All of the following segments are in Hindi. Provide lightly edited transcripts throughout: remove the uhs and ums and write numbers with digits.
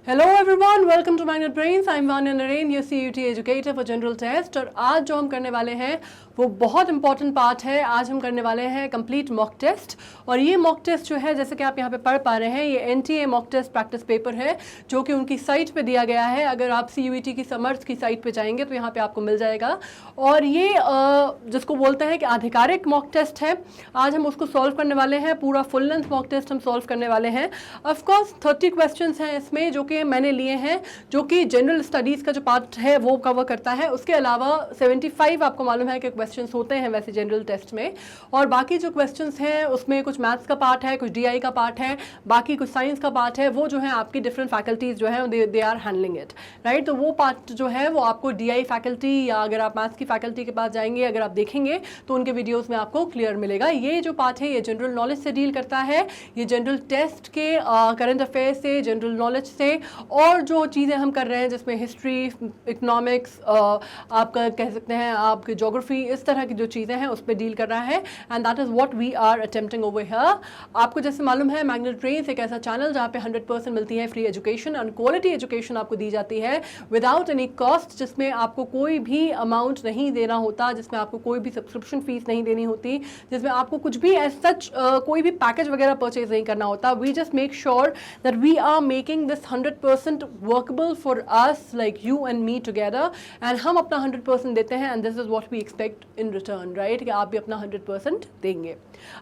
Hello everyone, welcome to Magnet Brains. I'm Vanya Narain, your CUT educator for general test. और आज जो हम करने वाले हैं वो बहुत इंपॉर्टेंट पार्ट है. आज हम करने वाले हैं कंप्लीट मॉक टेस्ट. और ये मॉक टेस्ट जो है, जैसे कि आप यहाँ पे पढ़ पा रहे हैं, ये NTA mock test practice paper है जो कि उनकी साइट पे दिया गया है. अगर आप CUET की समर्थ की साइट पे जाएंगे तो यहाँ पे आपको मिल जाएगा. और ये जिसको बोलते हैं कि आधिकारिक मॉक टेस्ट है, आज हम उसको सॉल्व करने वाले हैं. पूरा फुल लेंथ मॉक टेस्ट हम सॉल्व करने वाले हैं. ऑफकोर्स 30 क्वेश्चन हैं इसमें जो कि मैंने लिए हैं, जो कि जनरल स्टडीज़ का जो पार्ट है वो कवर करता है. उसके अलावा 75 आपको मालूम है कि क्वेश्चंस होते हैं वैसे जनरल टेस्ट में. और बाकी जो क्वेश्चंस हैं उसमें कुछ मैथ्स का पार्ट है, कुछ DI का पार्ट है, बाकी कुछ साइंस का पार्ट है. वो जो है आपकी डिफरेंट फैकल्टीज़ जो है they are handling it, right. तो वो पार्ट जो है वो आपको DI फैकल्टी या अगर आप मैथ्स की फैकल्टी के पास जाएंगे, अगर आप देखेंगे तो उनके वीडियोज़ में आपको क्लियर मिलेगा. ये जो पार्ट है ये जनरल नॉलेज से डील करता है. ये जनरल टेस्ट के करंट अफेयर से, जनरल नॉलेज से, और जो चीज़ें हम कर रहे हैं जिसमें हिस्ट्री, इकोनॉमिक्स, आपका कह सकते हैं आपकी ज्योग्राफी, इस तरह की जो चीज़ें हैं उस पर डील कर रहा है. And that is what we are attempting over here. आपको जैसे मालूम है मैग्नेट ब्रेन्स एक ऐसा चैनल जहाँ पे 100% मिलती है free education and quality education आपको दी जाती है विदाउट एनी कॉस्ट, जिसमें आपको कोई भी अमाउंट नहीं देना होता, जिसमें आपको कोई भी सब्सक्रिप्शन फीस नहीं देनी होती, जिसमें आपको कुछ भी एज सच कोई भी पैकेज वगैरह परचेज नहीं करना होता. We just make sure that we are making this 100% workable for us, like you and me together. And हम अपना 100% देते हैं and this is what we expect in return, right, कि आप भी अपना 100% देंगे.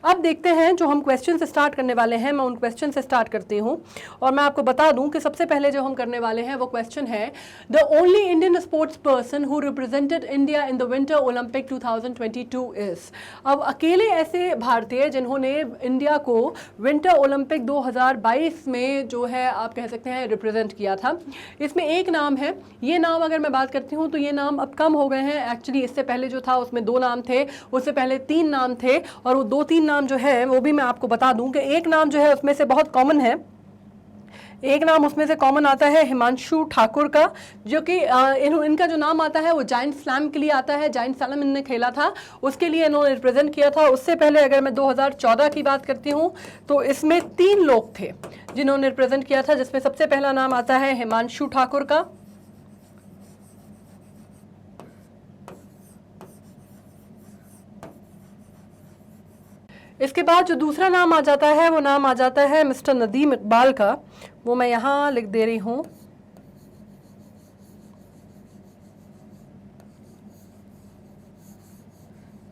अब देखते हैं जो हम क्वेश्चन से स्टार्ट करने वाले हैं. मैं उन क्वेश्चन से स्टार्ट करती हूँ और मैं आपको बता दूं कि सबसे पहले जो हम करने वाले हैं वो क्वेश्चन है, the only Indian sports person who represented India in the winter Olympic 2022 is. अब अकेले ऐसे भारतीय जिन्होंने इंडिया को विंटर ओलंपिक 2022 में जो है आप कह सकते हैं रिप्रेजेंट किया था. इसमें एक नाम है. ये नाम अगर मैं बात करती हूँ तो ये नाम अब कम हो गए हैं. एक्चुअली इससे पहले जो था उसमें 2 नाम थे, उससे पहले 3 नाम थे, और वो 2-3 नाम जो है वो भी मैं आपको बता दूं कि एक नाम जो है उसमें से बहुत कॉमन है. एक नाम उसमें से कॉमन आता है हिमांशु ठाकुर का, जो कि इनका जो नाम आता है वो जायंट स्लैम के लिए आता है. जायंट स्लैम इन्होंने खेला था, उसके लिए इन्होंने रिप्रेजेंट किया था. उससे पहले अगर मैं 2014 की बात करती हूँ तो इसमें 3 लोग थे जिन्होंने रिप्रेजेंट किया था, जिसमें सबसे पहला नाम आता है हिमांशु ठाकुर का. इसके बाद जो दूसरा नाम आ जाता है वो नाम आ जाता है मिस्टर नदीम इकबाल का. वो मैं यहाँ लिख दे रही हूँ.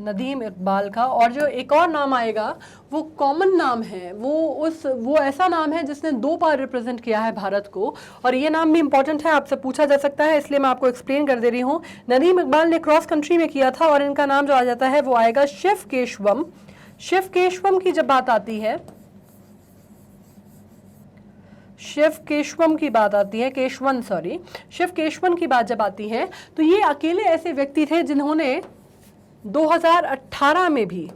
नदीम इकबाल का. और जो एक और नाम आएगा वो कॉमन नाम है, वो ऐसा नाम है जिसने 2 बार रिप्रेजेंट किया है भारत को. और ये नाम भी इंपॉर्टेंट है, आपसे पूछा जा सकता है, इसलिए मैं आपको एक्सप्लेन कर दे रही हूँ. नदीम इकबाल ने क्रॉस कंट्री में किया था और इनका नाम जो आ जाता है वो आएगा शिव केशवम. शिव केशवम की जब बात आती है, शिव केशवन की बात जब आती है तो ये अकेले ऐसे व्यक्ति थे जिन्होंने 2018 में भी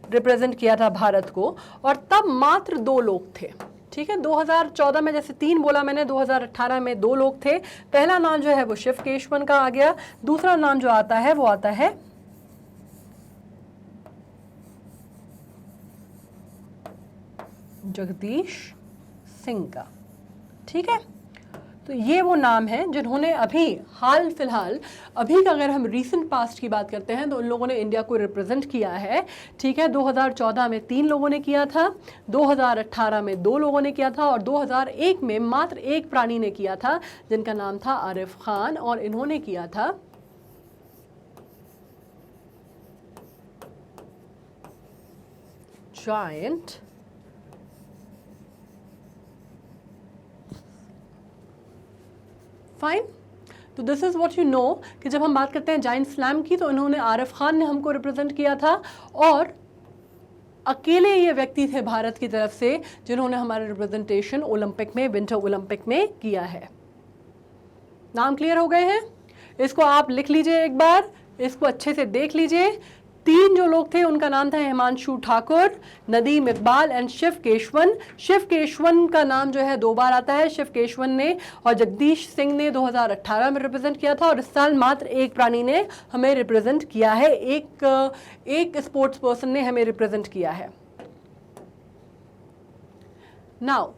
रिप्रेजेंट किया था भारत को, और तब मात्र 2 लोग थे. ठीक है, 2014 में जैसे 3 बोला मैंने, 2018 में 2 लोग थे. पहला नाम जो है वो शिव केशवन का आ गया. दूसरा नाम जो आता है वो आता है जगदीश सिंह का. ठीक है, तो ये वो नाम हैं जिन्होंने अभी हाल फिलहाल, अभी का अगर हम रीसेंट पास्ट की बात करते हैं तो उन लोगों ने इंडिया को रिप्रेजेंट किया है. ठीक है, 2014 में 3 लोगों ने किया था, 2018 में 2 लोगों ने किया था, और 2001 में मात्र एक प्राणी ने किया था जिनका नाम था आरिफ खान, और इन्होंने किया था जायंट फाइन. तो this is what you know कि जब हम बात करते हैं जायंट स्लैम की तो इन्होंने आरिफ खान ने हमको रिप्रेजेंट किया था, और अकेले ये व्यक्ति थे भारत की तरफ से जिन्होंने हमारे रिप्रेजेंटेशन ओलंपिक में, विंटर ओलंपिक में किया है. नाम क्लियर हो गए हैं? इसको आप लिख लीजिए एक बार, इसको अच्छे से देख लीजिए. 3 जो लोग थे उनका नाम था हिमांशु ठाकुर, नदीम इकबाल एंड शिव केशवन. शिव केशवन का नाम जो है 2 बार आता है. शिव केशवन ने और जगदीश सिंह ने 2018 में रिप्रेजेंट किया था, और इस साल मात्र एक प्राणी ने हमें रिप्रेजेंट किया है, एक स्पोर्ट्स पर्सन ने हमें रिप्रेजेंट किया है. Now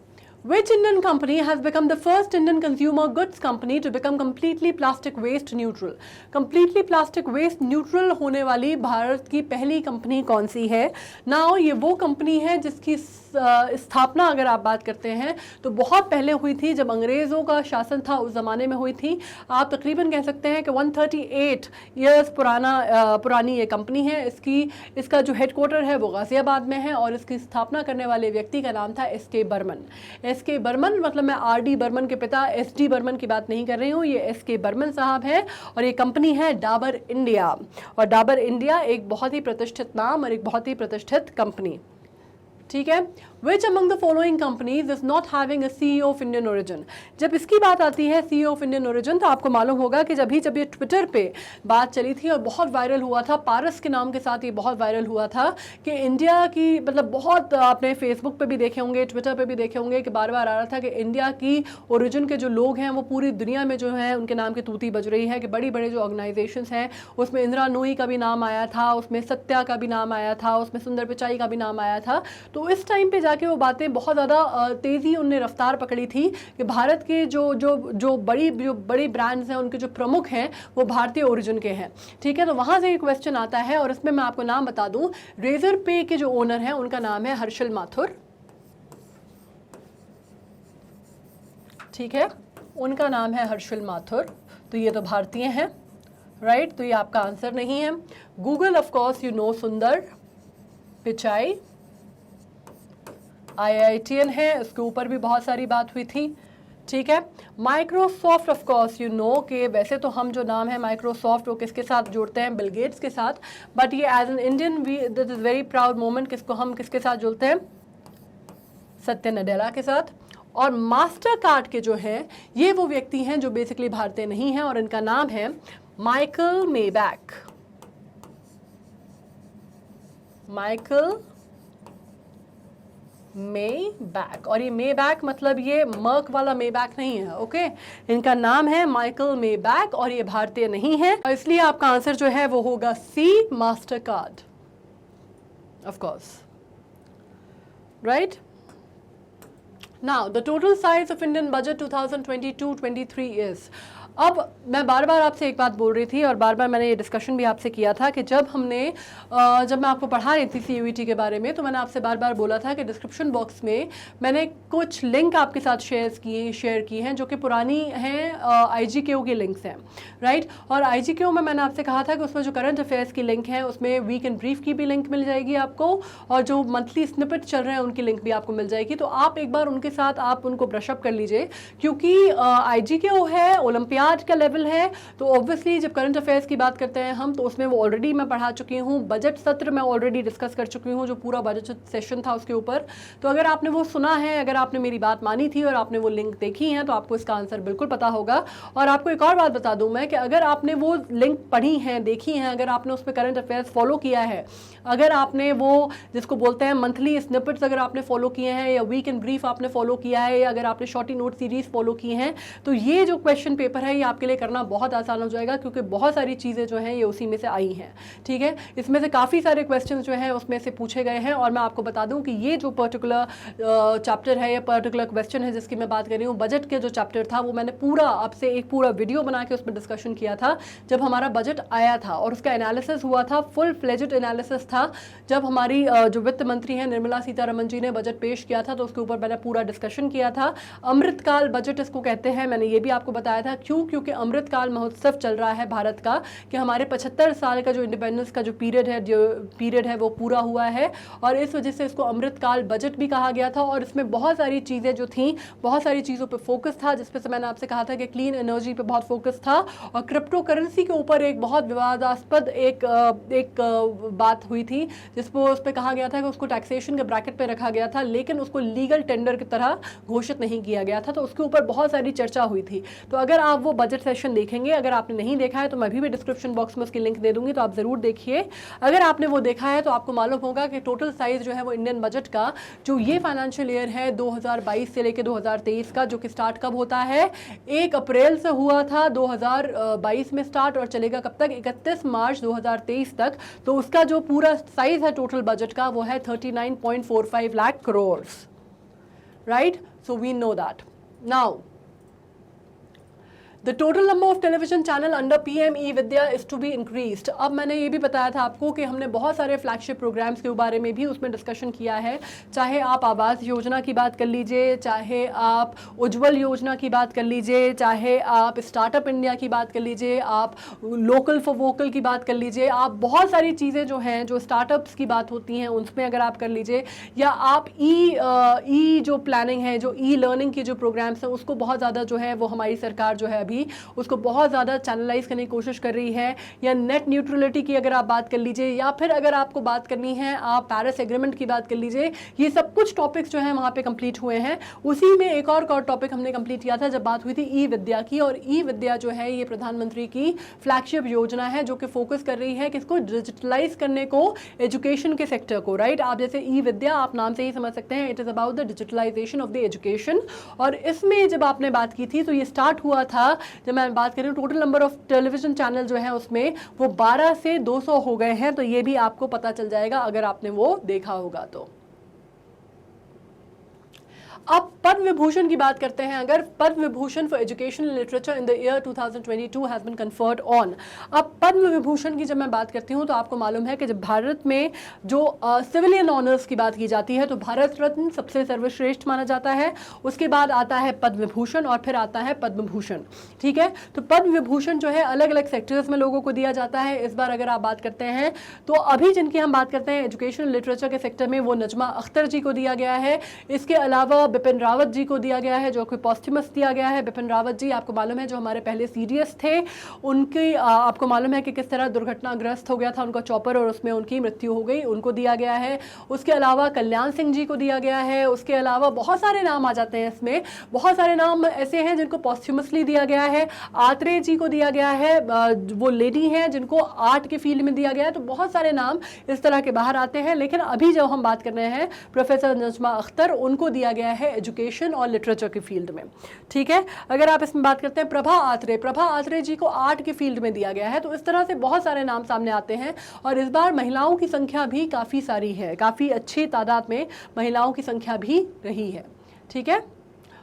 Which Indian company has become the first Indian consumer goods company to become completely plastic waste neutral? Completely plastic waste neutral होने वाली भारत की पहली कंपनी कौन सी है? Now ये वो कंपनी है जिसकी स्थापना अगर आप बात करते हैं तो बहुत पहले हुई थी, जब अंग्रेज़ों का शासन था उस ज़माने में हुई थी। आप तकरीबन कह सकते हैं कि 138 ईयर्स पुरानी ये कंपनी है। इसका जो हेडक्वार्टर है वो गाज़ियाबाद में है और इसकी स्थापना करने वाले व्यक्ति का नाम था एस.के. बर्मन। एस.के. बर्मन मतलब मैं आर.डी. बर्मन के पिता एस.डी. बर्मन की बात नहीं कर रही हूँ, ये एस.के. बर्मन साहब है और ये कंपनी है डाबर इंडिया। और डाबर इंडिया एक बहुत ही प्रतिष्ठित नाम और एक बहुत ही प्रतिष्ठित कंपनी, ठीक है। Which among the following companies is not having a CEO of Indian origin? जब इसकी बात आती है CEO of Indian origin तो आपको मालूम होगा कि जब ये ट्विटर पे बात चली थी और बहुत वायरल हुआ था, पारस के नाम के साथ ये बहुत वायरल हुआ था कि इंडिया की, मतलब बहुत आपने फेसबुक पे भी देखे होंगे, ट्विटर पे भी देखे होंगे कि बार बार आ रहा था कि इंडिया की ओरिजिन के जो लोग हैं वो पूरी दुनिया में जो है उनके नाम की तूती बज रही है, कि बड़ी बड़े जो ऑर्गेनाइजेशंस हैं उसमें इंदिरा नूई का भी नाम आया था, उसमें सत्या का भी नाम आया था, उसमें सुंदर पिचाई का भी नाम आया था। तो इस टाइम पे जाके वो बातें बहुत ज़्यादा तेज़ी उनने रफ्तार पकड़ी थी कि भारत के जो बड़ी ब्रांड्स हैं उनके जो प्रमुख हैं वो भारतीय ओरिजिन के हैं, ठीक है। तो वहाँ से एक क्वेश्चन आता है और इसमें मैं आपको नाम बता दूं, रेजर पे के जो ओनर हैं उनका नाम है हर्षल माथुर, ठीक है, उनका नाम है हर्षल माथुर। तो ये तो भारतीय हैं, राइट। तो ये आपका आंसर नहीं है। Google of course you know सुंदर पिचाई IITN है, इसके ऊपर भी बहुत सारी बात हुई थी, ठीक है। Microsoft of course you know कि वैसे तो हम जो नाम है माइक्रोसॉफ्ट वो किसके साथ जोड़ते हैं, बिल गेट्स के साथ, बट ये as an Indian we this is very proud moment, किसको हम किसके साथ जोड़ते हैं, सत्य नडेला के साथ। और मास्टर कार्ड के जो हैं ये वो व्यक्ति हैं जो बेसिकली भारतीय नहीं हैं और इनका नाम है माइकल मेबैक। माइकल मेबैक, और ये मेबैक मतलब ये मर्क वाला मेबैक नहीं है, ओके। इनका नाम है माइकल मेबैक और ये भारतीय नहीं है, और इसलिए आपका आंसर जो है वो होगा C, Mastercard, of course, right. Now the total size of Indian budget 2022-23 is. अब मैं बार बार आपसे एक बात बोल रही थी और बार बार मैंने ये डिस्कशन भी आपसे किया था कि जब मैं आपको पढ़ा रही थी CUET के बारे में तो मैंने आपसे बार बार बोला था कि डिस्क्रिप्शन बॉक्स में मैंने कुछ लिंक आपके साथ शेयर की हैं जो कि पुरानी हैं, IGKO की लिंक्स हैं, राइट। और IGKO में मैंने आपसे कहा था कि उसमें जो करंट अफेयर्स की लिंक है उसमें वीक एंड ब्रीफ की भी लिंक मिल जाएगी आपको, और जो मंथली स्निपेट चल रहे हैं उनकी लिंक भी आपको मिल जाएगी। तो आप एक बार उनके साथ आप उनको ब्रशअप कर लीजिए, क्योंकि IGKO है, ओलंपियाड का लेवल है, तो ऑब्वियसली जब करंट अफेयर्स की बात करते हैं हम तो उसमें वो ऑलरेडी मैं पढ़ा चुकी हूँ, बजट सत्र मैं ऑलरेडी डिस्कस कर चुकी हूँ, जो पूरा बजट सेशन था उसके ऊपर। तो अगर आपने वो सुना है, अगर आपने मेरी बात मानी थी और आपने वो लिंक देखी है तो आपको इसका आंसर बिल्कुल पता होगा। और आपको एक और बात बता दूं मैं कि अगर आपने वो लिंक पढ़ी हैं, देखी हैं, अगर आपने उसमें करंट अफेयर्स फॉलो किया है, अगर आपने वो जिसको बोलते हैं मंथली स्निपेट्स अगर आपने फॉलो किए हैं, या वीक एंड ब्रीफ आपने फॉलो किया है, या अगर आपने शॉर्टी नोट सीरीज फॉलो की हैं, तो ये जो क्वेश्चन पेपर है ये आपके लिए करना बहुत आसान हो जाएगा, क्योंकि बहुत सारी चीज़ें जो हैं ये उसी में से आई हैं, ठीक है। इसमें से काफ़ी सारे क्वेश्चन जो हैं उसमें से पूछे गए हैं। और मैं आपको बता दूं कि ये जो पर्टिकुलर चैप्टर है या पर्टिकुलर क्वेश्चन है जिसकी मैं बात कर रही हूँ, बजट के जो चैप्टर था वो मैंने पूरा आपसे एक पूरा वीडियो बना के उसमें डिस्कशन किया था जब हमारा बजट आया था, और उसका एनालिसिस हुआ था, फुल फ्लेजेड एनालिसिस था। जब हमारी जो वित्त मंत्री हैं निर्मला सीतारमण जी ने बजट पेश किया था तो उसके ऊपर मैंने पूरा डिस्कशन किया था। अमृतकाल बजट इसको कहते हैं, मैंने ये भी आपको बताया था। क्यों? क्योंकि अमृतकाल महोत्सव चल रहा है भारत का, कि हमारे 75 साल का जो इंडिपेंडेंस का जो पीरियड है वो पूरा हुआ है, और इस वजह से इसको अमृतकाल बजट भी कहा गया था। और इसमें बहुत सारी चीज़ें जो थी, बहुत सारी चीज़ों पे फोकस था, जिसपे से मैंने आपसे कहा था कि क्लीन एनर्जी पे बहुत फोकस था, और क्रिप्टो करेंसी के ऊपर एक बहुत विवादास्पद एक बात हुई थी जिसपो उस पर कहा गया था कि उसको टैक्सेशन के ब्रैकेट पे रखा गया था, लेकिन उसको लीगल टेंडर की तरह घोषित नहीं किया गया था। तो उसके ऊपर बहुत सारी चर्चा हुई थी। तो अगर आप वो बजट सेशन देखेंगे, अगर आपने नहीं देखा है तो मैं भी डिस्क्रिप्शन बॉक्स में उसकी लिंक दे दूंगी, तो आप ज़रूर देखिए। अगर आपने वो देखा है तो आपको मालूम होगा कि टोटल साइज जो है वो इंडियन बजट का जो ये फाइनेंशियल ईयर है 2022 से लेकर 2023 का, जो कि स्टार्ट कब होता है, 1 अप्रैल से हुआ था 2022 में स्टार्ट, और चलेगा कब तक, 31 मार्च 2023 तक। तो उसका जो पूरा साइज है टोटल बजट का वो है 39.45 lakh crore, right? So we know that. Now, The total number of television channel under PM E-Vidya is to be increased. अब मैंने ये भी बताया था आपको कि हमने बहुत सारे फ्लैगशिप प्रोग्राम्स के बारे में भी उसमें डिस्कशन किया है, चाहे आप आवास योजना की बात कर लीजिए, चाहे आप उज्ज्वल योजना की बात कर लीजिए, चाहे आप स्टार्टअप इंडिया की बात कर लीजिए, आप लोकल फॉर वोकल की बात कर लीजिए, आप बहुत सारी चीज़ें जो हैं जो स्टार्टअप्स की बात होती हैं उसमें अगर आप कर लीजिए, या आप ई जो प्लानिंग है, जो ई लर्निंग की जो प्रोग्राम्स हैं उसको बहुत ज़्यादा जो है वो हमारी सरकार जो है उसको बहुत ज़्यादा चैनलाइज करने की कोशिश कर रही है, या नेट न्यूट्रलिटी की अगर आप बात कर लीजिए, या फिर अगर आपको बात करनी है आप पेरिस एग्रीमेंट की बात कर लीजिए, ये सब कुछ टॉपिक्स जो हैं वहाँ पे कंप्लीट हुए हैं। उसी में एक और टॉपिक हमने कंप्लीट किया था जब बात हुई थी ई विद्या की, और ई विद्या जो है ये प्रधानमंत्री की फ्लैगशिप योजना है जो कि फोकस कर रही है किसको, डिजिटलाइज करने को, एजुकेशन के सेक्टर को, राइट। आप जैसे ई विद्या आप नाम से ही समझ सकते हैं, it is about the digitalisation of the education. और इसमें जब आपने बात की थी तो ये स्टार्ट हुआ था, जब मैं बात करूँ total number of television channel जो है उसमें वो 12 से 200 हो गए हैं, तो ये भी आपको पता चल जाएगा अगर आपने वो देखा होगा तो। अब पद्म विभूषण की बात करते हैं। अगर Padma Vibhushan for education and literature in the year 2022 has been conferred on. अब पद्म विभूषण की जब मैं बात करती हूँ तो आपको मालूम है कि जब भारत में जो सिविलियन ऑनर्स की बात की जाती है तो भारत रत्न सबसे सर्वश्रेष्ठ माना जाता है, उसके बाद आता है पद्म विभूषण और फिर आता है पद्म भूषण, ठीक है। तो पद्म विभूषण जो है अलग अलग सेक्टर्स में लोगों को दिया जाता है। इस बार अगर आप बात करते हैं तो अभी जिनकी हम बात करते हैं एजुकेशन लिटरेचर के सेक्टर में, वो नजमा अख्तर जी को दिया गया है। इसके अलावा बिपिन रावत जी को दिया गया है जो कि पॉस्टमस दिया गया है। बिपिन रावत जी आपको मालूम है जो हमारे पहले सीडीएस थे, उनकी आपको मालूम है कि किस तरह दुर्घटनाग्रस्त हो गया था उनका चॉपर और उसमें उनकी मृत्यु हो गई, उनको दिया गया है। उसके अलावा कल्याण सिंह जी को दिया गया है। उसके अलावा बहुत सारे नाम आ जाते हैं इसमें, बहुत सारे नाम ऐसे हैं जिनको पॉस्टमसली दिया गया है। आत्रेय जी को दिया गया है, वो लेडी हैं जिनको आर्ट के फील्ड में दिया गया है। तो बहुत सारे नाम इस तरह के बाहर आते हैं, लेकिन अभी जब हम बात कर रहे हैं प्रोफेसर नजमा अख्तर, उनको दिया गया है एजुकेशन और लिटरेचर के फील्ड में, ठीक है। अगर आप इसमें बात करते हैं प्रभा आत्रेय जी को आर्ट के फील्ड में दिया गया है। तो इस तरह से बहुत सारे नाम सामने आते हैं और इस बार महिलाओं की संख्या भी काफ़ी सारी है, काफ़ी अच्छी तादाद में महिलाओं की संख्या भी रही है, ठीक है।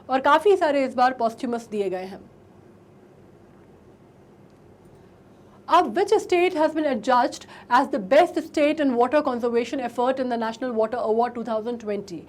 और काफ़ी सारे इस बार पॉस्टमस दिए गए हैं। अब which state has been adjudged as the best state in water conservation effort in the National Water Award 2020?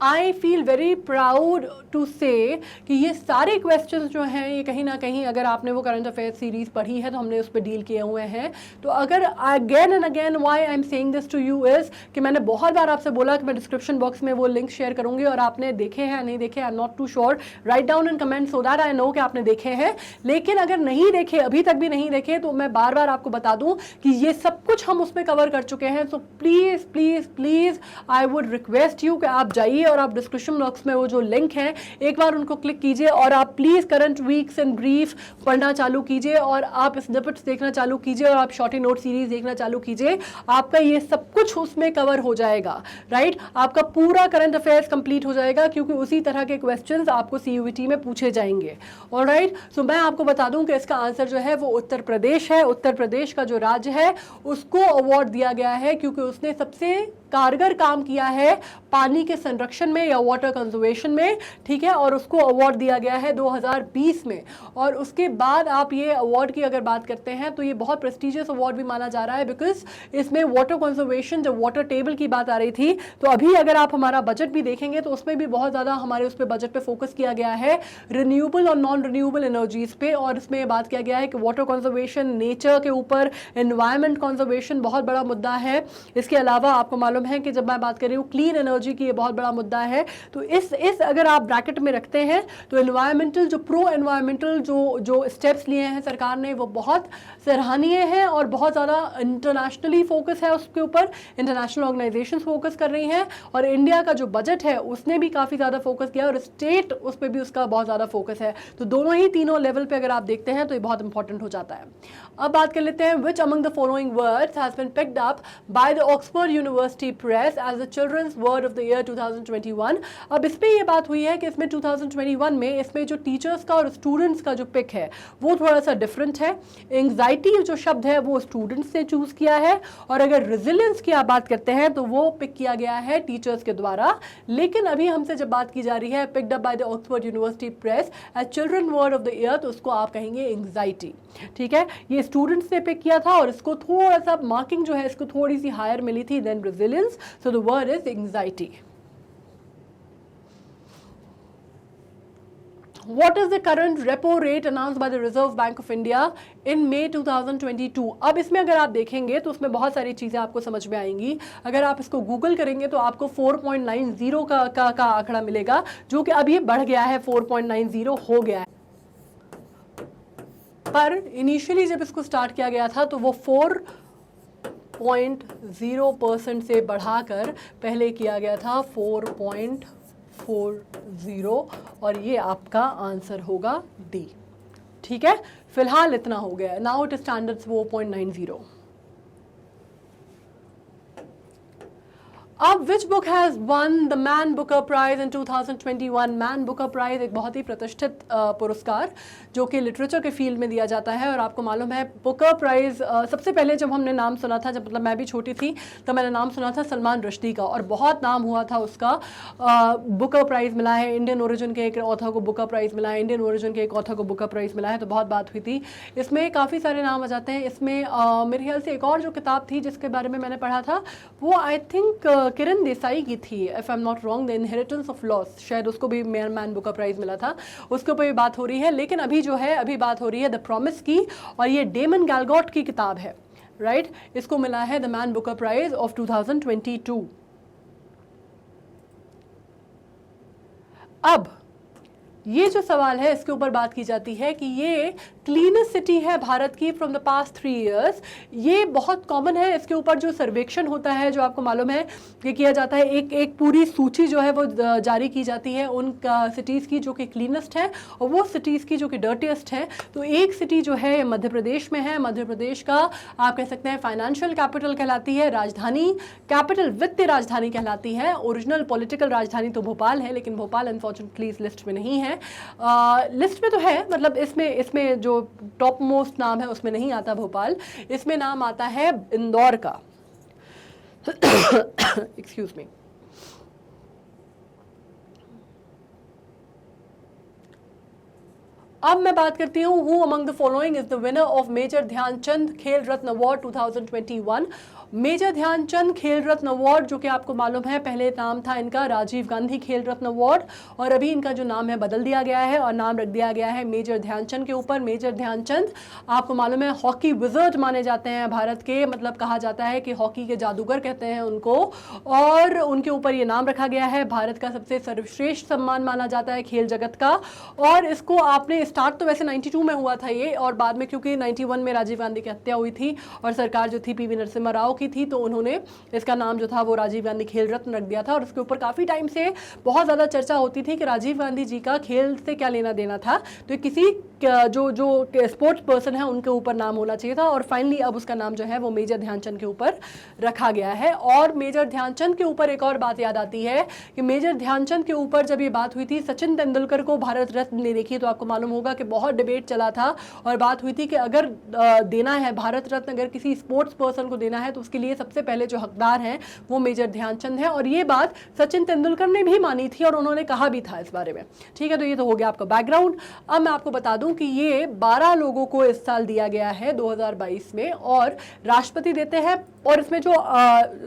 I feel very proud to say कि ये सारे क्वेश्चंस जो हैं ये कहीं ना कहीं, अगर आपने वो करंट अफेयर्स सीरीज़ पढ़ी है तो हमने उस पर डील किए हुए हैं। तो अगर again and again why I am saying this to you is कि मैंने बहुत बार आपसे बोला कि मैं डिस्क्रिप्शन बॉक्स में वो लिंक शेयर करूंगी, और आपने देखे हैं नहीं देखे, I am not too sure, write down in comment so that I know कि आपने देखे हैं। लेकिन अगर नहीं देखे, अभी तक भी नहीं देखे, तो मैं बार बार आपको बता दूं कि ये सब कुछ हम उसमें कवर कर चुके हैं। So please please please I would request you कि आप जाइए और आप डिस्क्रिप्शन बॉक्स में वो जो लिंक है एक बार उनको क्लिक कीजिए और आप please current weeks and brief पढ़ना चालू कीजिए, और आप स्निपेट्स देखना चालू कीजिए, और आप शॉर्टी नोट सीरीज देखना चालू कीजिए। आपका ये सब कुछ उसमें कवर हो जाएगा, राइट। आपका पूरा करंट अफेयर्स कंप्लीट हो जाएगा क्योंकि उसी तरह के क्वेश्चंस आपको CUET में पूछे जाएंगे, ऑलराइट। सो मैं आपको बता दूं कि इसका आंसर जो है वो उत्तर प्रदेश है। उत्तर प्रदेश का जो राज्य है उसको अवार्ड दिया गया है क्योंकि उसने सबसे कारगर काम किया है पानी के संरक्षण में या वाटर कंजर्वेशन में, ठीक है। और उसको अवार्ड दिया गया है 2020 में। और उसके बाद आप ये अवार्ड की अगर बात करते हैं तो ये बहुत प्रेस्टिजियस अवार्ड भी माना जा रहा है, बिकॉज इसमें वाटर कंजर्वेशन, जब वाटर टेबल की बात आ रही थी तो अभी अगर आप हमारा बजट भी देखेंगे तो उसमें भी बहुत ज़्यादा हमारे उस पर बजट पे फोकस किया गया है रिन्यूएबल और नॉन रिन्यूएबल एनर्जीज पे। और इसमें बात किया गया है कि वाटर कंजर्वेशन, नेचर के ऊपर एनवायरमेंट कंजर्वेशन बहुत बड़ा मुद्दा है। इसके अलावा आपको मालूम है कि जब मैं बात कर रही हूँ क्लीन एनर्जी की, ये बहुत बड़ा मुद्दा है। तो इस अगर आप ब्रैकेट में रखते हैं तो एनवायरमेंटल, जो प्रो एनवायरमेंटल जो स्टेप्स लिए हैं सरकार ने, वो बहुत सराहनीय है और बहुत ज़्यादा इंटरनेशनली फोकस है उसके ऊपर। इंटरनेशनल ऑर्गेनाइजेशंस फोकस कर रही हैं और इंडिया का जो बजट है उसने भी काफ़ी ज़्यादा फोकस किया और स्टेट उस पर भी उसका बहुत ज़्यादा फोकस है। तो दोनों ही तीनों लेवल पे अगर आप देखते हैं तो ये बहुत इंपॉर्टेंट हो जाता है। अब बात कर लेते हैं which among the following words has been picked up by the Oxford University Press as the children's word of the year 2022 2021। अब इस पे ये बात हुई है कि इसमें 2021 में इसमें जो टीचर्स का और स्टूडेंट्स का जो पिक है वो थोड़ा सा डिफरेंट है। एंग्जाइटी जो शब्द है वो स्टूडेंट्स ने चूज किया है, और अगर रेजिलियंस की आप बात करते हैं तो वो पिक किया गया है टीचर्स के द्वारा। लेकिन अभी हमसे जब बात की जा रही है picked up by the Oxford University Press as children word of the year, तो उसको आप कहेंगे एंग्जाइटी। ठीक है, ये स्टूडेंट्स ने पिक किया था और इसको थोड़ा सा मार्किंग जो है इसको थोड़ी सी हायर मिली थी then resilience, so the word is anxiety. What is the current repo rate announced by the Reserve Bank of India in May 2022? अब इसमें अगर आप देखेंगे तो उसमें बहुत सारी चीज़ें आपको समझ में आएंगी। अगर आप इसको गूगल करेंगे तो आपको 4.90 का आंकड़ा मिलेगा, जो कि अभी बढ़ गया है, 4.90 हो गया है। पर इनिशियली जब इसको स्टार्ट किया गया था तो वो 4.0% से बढ़ाकर पहले किया गया था 4.40, और ये आपका आंसर होगा डी। ठीक है, फिलहाल इतना हो गया। Now it standard 4.90। अब which book has won the Man Booker prize in 2021? Man Booker prize एक बहुत ही प्रतिष्ठित पुरस्कार जो कि लिटरेचर के फील्ड में दिया जाता है। और आपको मालूम है बुकर प्राइज सबसे पहले जब हमने नाम सुना था, जब मतलब मैं भी छोटी थी तो मैंने नाम सुना था सलमान रुश्दी का, और बहुत नाम हुआ था उसका। बुकर प्राइज़ मिला है, इंडियन ओरिजिन के एक ऑथर को बुकर प्राइज़ मिला है, इंडियन ओरिजिन के एक ऑथर को बुकर प्राइज़ मिला है, तो बहुत बात हुई थी। इसमें काफ़ी सारे नाम आ जाते हैं। इसमें मेरे ख्याल से एक और जो किताब थी जिसके बारे में मैंने पढ़ा था वो आई थिंक किरण देसाई की थी, if I am not wrong, the inheritance of loss, शायद उसको भी मैन बुकर प्राइज मिला था। उसके ऊपर भी बात हो रही है। लेकिन अभी जो है अभी बात हो रही है द प्रॉमिस की, और ये डेमन गैलगॉट की किताब है, राइट। इसको मिला है the Man Booker prize of 2022। अब ये जो सवाल है इसके ऊपर बात की जाती है कि ये क्लीनेस्ट सिटी है भारत की फ्रॉम द पास्ट 3 years। ये बहुत कॉमन है। इसके ऊपर जो सर्वेक्षण होता है, जो आपको मालूम है कि किया जाता है, एक पूरी सूची जो है वो जारी की जाती है उन सिटीज़ की जो कि क्लीनेस्ट है और वो सिटीज़ की जो कि डर्टीएस्ट है। तो एक सिटी जो है मध्य प्रदेश में है। मध्य प्रदेश का आप कह सकते हैं फाइनेंशियल कैपिटल कहलाती है, राजधानी कैपिटल वित्तीय राजधानी कहलाती है। ओरिजिनल पॉलिटिकल राजधानी तो भोपाल है, लेकिन भोपाल अनफॉर्चुनेटली इस लिस्ट में नहीं है। लिस्ट में तो है, मतलब इसमें जो टॉप मोस्ट नाम है उसमें नहीं आता भोपाल, इसमें नाम आता है इंदौर का। Excuse me. अब मैं बात करती हूँ who among the following is the winner of Major Dhyan Chand Khel Ratna award 2021। Major Dhyan Chand Khel Ratna award, जो कि आपको मालूम है पहले नाम था इनका राजीव गांधी खेल रत्न अवार्ड, और अभी इनका जो नाम है बदल दिया गया है और नाम रख दिया गया है मेजर ध्यानचंद के ऊपर। मेजर ध्यानचंद आपको मालूम है हॉकी विजर्ड माने जाते हैं भारत के, मतलब कहा जाता है कि हॉकी के जादूगर कहते हैं उनको, और उनके ऊपर ये नाम रखा गया है। भारत का सबसे सर्वश्रेष्ठ सम्मान माना जाता है खेल जगत का। और इसको आपने स्टार्ट तो वैसे 92 में हुआ था ये, और बाद में क्योंकि 91 में राजीव गांधी की हत्या हुई थी और सरकार जो थी पीवी नरसिम्हा राव की थी, तो उन्होंने इसका नाम जो था वो राजीव गांधी खेल रत्न रख दिया था। और उसके ऊपर काफ़ी टाइम से बहुत ज़्यादा चर्चा होती थी कि राजीव गांधी जी का खेल से क्या लेना देना था, तो किसी जो स्पोर्ट्स पर्सन है उनके ऊपर नाम होना चाहिए था। और फाइनली अब उसका नाम जो है वो मेजर ध्यानचंद के ऊपर रखा गया है। और मेजर ध्यानचंद के ऊपर एक और बात याद आती है कि मेजर ध्यानचंद के ऊपर जब ये बात हुई थी सचिन तेंदुलकर को भारत रत्न देने की, तो आपको मालूम होगा कि बहुत डिबेट चला था और बात हुई थी कि अगर देना है भारत रत्न, अगर किसी स्पोर्ट्स पर्सन को देना है तो उसके लिए सबसे पहले जो हकदार हैं वो मेजर ध्यानचंद है। और ये बात सचिन तेंदुलकर ने भी मानी थी और उन्होंने कहा भी था इस बारे में। ठीक है, तो ये तो हो गया आपका बैकग्राउंड। अब मैं आपको बता दूं कि ये 12 लोगों को इस साल दिया गया है 2022 में, और राष्ट्रपति देते हैं। और इसमें जो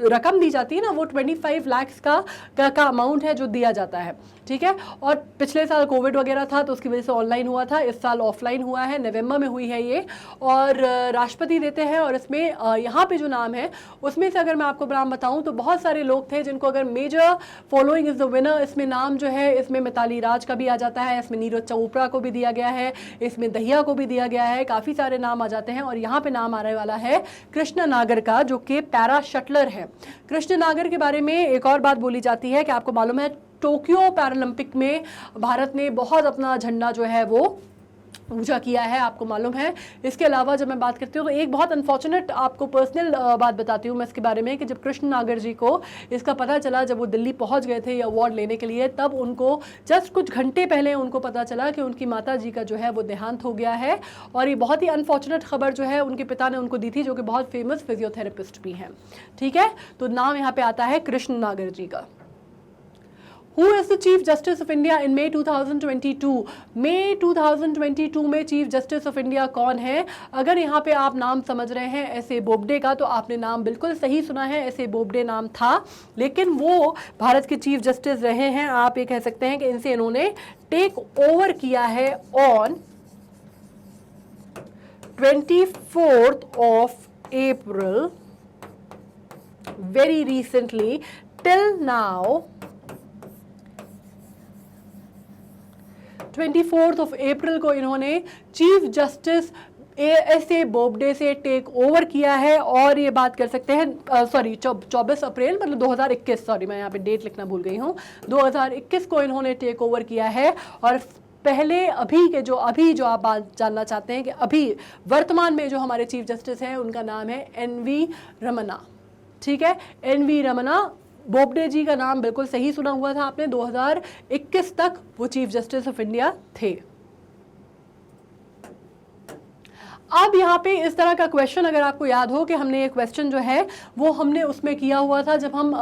रकम दी जाती है ना वो 25 लाख का अमाउंट है जो दिया जाता है। ठीक है, और पिछले साल कोविड वगैरह था तो उसकी वजह से ऑनलाइन हुआ था, इस साल ऑफलाइन हुआ है, नवंबर में हुई है ये। और राष्ट्रपति देते हैं, और इसमें यहाँ पे जो नाम है उसमें से अगर मैं आपको नाम बताऊं तो बहुत सारे लोग थे जिनको अगर Major following is the winner, इसमें नाम जो है इसमें मिताली राज का भी आ जाता है, इसमें नीरज चोपड़ा को भी दिया गया है, इसमें दहिया को भी दिया गया है, काफ़ी सारे नाम आ जाते हैं। और यहाँ पे नाम आने वाला है कृष्ण नागर का, जो कि पैरा शटलर है। कृष्ण नागर के बारे में एक और बात बोली जाती है कि आपको मालूम है टोक्यो पैरालंपिक में भारत ने बहुत अपना झंडा जो है वो पूजा किया है, आपको मालूम है। इसके अलावा जब मैं बात करती हूँ तो एक बहुत अनफॉर्चुनेट आपको पर्सनल बात बताती हूँ मैं इसके बारे में, कि जब कृष्ण नागर जी को इसका पता चला, जब वो दिल्ली पहुँच गए थे ये अवार्ड लेने के लिए, तब उनको जस्ट कुछ घंटे पहले उनको पता चला कि उनकी माता जी का जो है वो देहांत हो गया है। और ये बहुत ही अनफॉर्चुनेट खबर जो है उनके पिता ने उनको दी थी, जो कि बहुत फेमस फिजियोथेरेपिस्ट भी हैं। ठीक है, तो नाम यहाँ पे आता है कृष्ण नागर जी का। Who is the Chief Justice of India in May 2022? May 2022 में चीफ जस्टिस ऑफ इंडिया कौन है? अगर यहाँ पे आप नाम समझ रहे हैं एस ए बोबडे का, तो आपने नाम बिल्कुल सही सुना है। एस ए बोबडे नाम था, लेकिन वो भारत के चीफ जस्टिस रहे हैं। आप ये कह सकते हैं कि इनसे इन्होंने टेक ओवर किया है on 24th of April, very recently. Till now 24th of April को इन्होंने chief justice S A Bobde से टेक ओवर किया है। और ये बात कर सकते हैं, सॉरी 24 अप्रैल मतलब 2021, सॉरी मैं यहाँ पे डेट लिखना भूल गई हूँ, 2021 को इन्होंने टेक ओवर किया है। और पहले अभी जो आप बात जानना चाहते हैं कि अभी वर्तमान में जो हमारे चीफ जस्टिस हैं उनका नाम है एन.वी. रमन्ना। ठीक है, एन.वी. रमन्ना। बोबडे जी का नाम बिल्कुल सही सुना हुआ था आपने, 2021 तक वो चीफ जस्टिस ऑफ इंडिया थे। अब यहाँ पे इस तरह का क्वेश्चन अगर आपको याद हो कि हमने ये क्वेश्चन जो है वो हमने उसमें किया हुआ था, जब हम